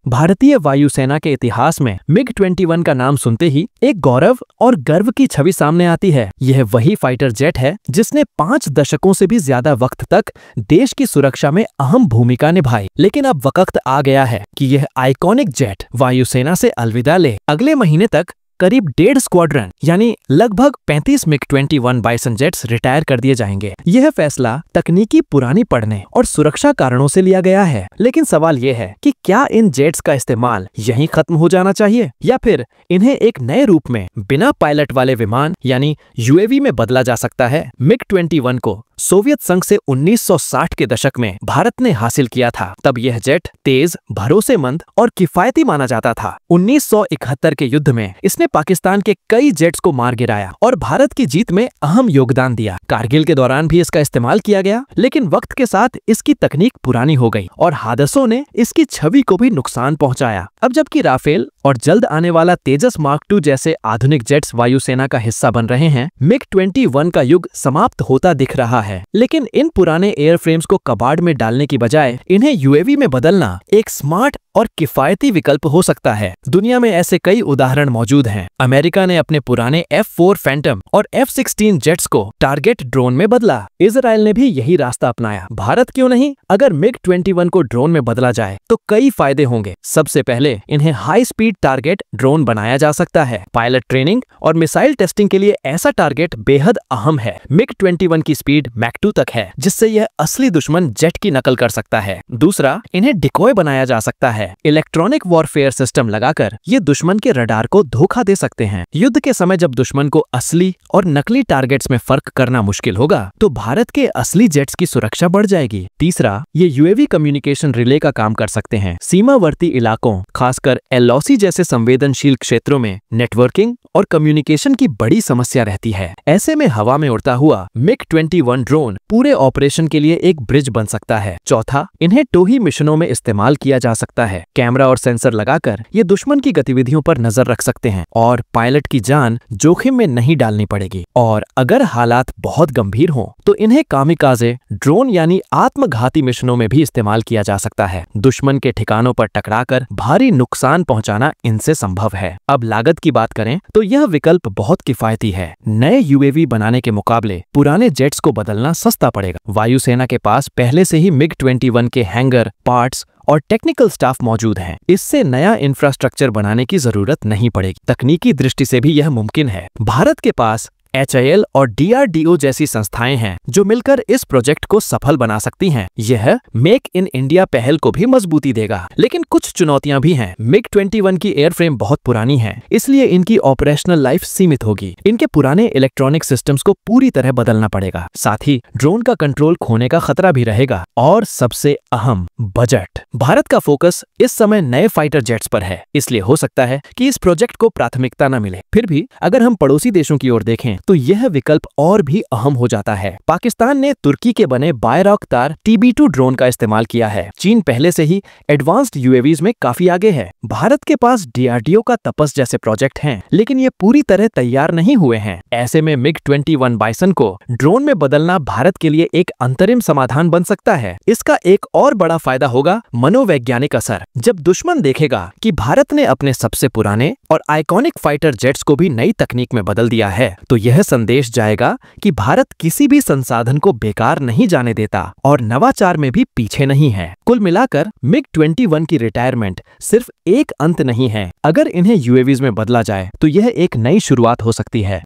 भारतीय वायुसेना के इतिहास में MiG-21 का नाम सुनते ही एक गौरव और गर्व की छवि सामने आती है। यह वही फाइटर जेट है जिसने 5 दशकों से भी ज्यादा वक्त तक देश की सुरक्षा में अहम भूमिका निभाई। लेकिन अब वक्त आ गया है कि यह आइकॉनिक जेट वायुसेना से अलविदा ले। अगले महीने तक करीब 1.5 स्क्वाड्रन यानी लगभग 35 MiG-21 बाइसन जेट्स रिटायर कर दिए जाएंगे। यह फैसला तकनीकी पुरानी पड़ने और सुरक्षा कारणों से लिया गया है। लेकिन सवाल यह है कि क्या इन जेट्स का इस्तेमाल यहीं खत्म हो जाना चाहिए या फिर इन्हें एक नए रूप में बिना पायलट वाले विमान यानी UAV में बदला जा सकता है। MiG-21 को सोवियत संघ से 1960 के दशक में भारत ने हासिल किया था। तब यह जेट तेज, भरोसेमंद और किफायती माना जाता था। 1971 के युद्ध में इसने पाकिस्तान के कई जेट्स को मार गिराया और भारत की जीत में अहम योगदान दिया। कारगिल के दौरान भी इसका इस्तेमाल किया गया, लेकिन वक्त के साथ इसकी तकनीक पुरानी हो गई और हादसों ने इसकी छवि को भी नुकसान पहुंचाया। अब जबकि राफेल और जल्द आने वाला तेजस मार्क II जैसे आधुनिक जेट्स वायुसेना का हिस्सा बन रहे हैं, MiG-21 का युग समाप्त होता दिख रहा है। लेकिन इन पुराने एयरफ्रेम्स को कबाड़ में डालने की बजाय इन्हें UAV में बदलना एक स्मार्ट और किफायती विकल्प हो सकता है। दुनिया में ऐसे कई उदाहरण मौजूद हैं। अमेरिका ने अपने पुराने F-4 फैंटम और F-16 जेट्स को टारगेट ड्रोन में बदला। इजराइल ने भी यही रास्ता अपनाया। भारत क्यों नहीं? अगर MiG-21 को ड्रोन में बदला जाए तो कई फायदे होंगे। सबसे पहले इन्हें हाई स्पीड टारगेट ड्रोन बनाया जा सकता है। पायलट ट्रेनिंग और मिसाइल टेस्टिंग के लिए ऐसा टारगेट बेहद अहम है। MiG-21 की स्पीड मैक 2 तक है, जिससे यह असली दुश्मन जेट की नकल कर सकता है। दूसरा, इन्हें डिकॉय बनाया जा सकता है। इलेक्ट्रॉनिक वॉरफेयर सिस्टम लगाकर ये दुश्मन के रडार को धोखा दे सकते हैं। युद्ध के समय जब दुश्मन को असली और नकली टारगेट्स में फर्क करना मुश्किल होगा, तो भारत के असली जेट्स की सुरक्षा बढ़ जाएगी। तीसरा, ये UAV कम्युनिकेशन रिले का काम कर सकते हैं। सीमावर्ती इलाकों, खासकर LOC जैसे संवेदनशील क्षेत्रों में नेटवर्किंग और कम्युनिकेशन की बड़ी समस्या रहती है। ऐसे में हवा में उड़ता हुआ MiG-21 ड्रोन पूरे ऑपरेशन के लिए एक ब्रिज बन सकता है। चौथा, इन्हें टोही मिशनों में इस्तेमाल किया जा सकता है। कैमरा और सेंसर लगाकर ये दुश्मन की गतिविधियों पर नजर रख सकते हैं और पायलट की जान जोखिम में नहीं डालनी पड़ेगी। और अगर हालात बहुत गंभीर हों तो इन्हें कामिकाज़े ड्रोन यानी आत्मघाती मिशनों में भी इस्तेमाल किया जा सकता है। दुश्मन के ठिकानों पर टकराकर भारी नुकसान पहुंचाना इनसे संभव है। अब लागत की बात करें तो यह विकल्प बहुत किफायती है। नए UAV बनाने के मुकाबले पुराने जेट्स को बदलना सस्ता पड़ेगा। वायुसेना के पास पहले से ही MiG-21 के हैंगर, पार्ट्स और टेक्निकल स्टाफ मौजूद हैं। इससे नया इंफ्रास्ट्रक्चर बनाने की जरूरत नहीं पड़ेगी। तकनीकी दृष्टि से भी यह मुमकिन है। भारत के पास HAL और DRDO जैसी संस्थाएं हैं जो मिलकर इस प्रोजेक्ट को सफल बना सकती हैं। यह मेक इन इंडिया पहल को भी मजबूती देगा। लेकिन कुछ चुनौतियां भी हैं। MiG-21 की एयरफ्रेम बहुत पुरानी है, इसलिए इनकी ऑपरेशनल लाइफ सीमित होगी। इनके पुराने इलेक्ट्रॉनिक सिस्टम्स को पूरी तरह बदलना पड़ेगा। साथ ही ड्रोन का कंट्रोल खोने का खतरा भी रहेगा। और सबसे अहम, बजट। भारत का फोकस इस समय नए फाइटर जेट्स पर है, इसलिए हो सकता है कि इस प्रोजेक्ट को प्राथमिकता न मिले। फिर भी अगर हम पड़ोसी देशों की ओर देखें तो यह विकल्प और भी अहम हो जाता है। पाकिस्तान ने तुर्की के बने बायरॉक्तार TB2 ड्रोन का इस्तेमाल किया है। चीन पहले से ही एडवांस्ड UAVs में काफी आगे है। भारत के पास DRDO का तपस जैसे प्रोजेक्ट हैं, लेकिन ये पूरी तरह तैयार नहीं हुए हैं। ऐसे में MiG-21 बाइसन को ड्रोन में बदलना भारत के लिए एक अंतरिम समाधान बन सकता है। इसका एक और बड़ा फायदा होगा मनोवैज्ञानिक असर। जब दुश्मन देखेगा कि भारत ने अपने सबसे पुराने और आइकॉनिक फाइटर जेट्स को भी नई तकनीक में बदल दिया है, तो यह संदेश जाएगा कि भारत किसी भी संसाधन को बेकार नहीं जाने देता और नवाचार में भी पीछे नहीं है। कुल मिलाकर MiG-21 की रिटायरमेंट सिर्फ एक अंत नहीं है। अगर इन्हें UAVs में बदला जाए तो यह एक नई शुरुआत हो सकती है।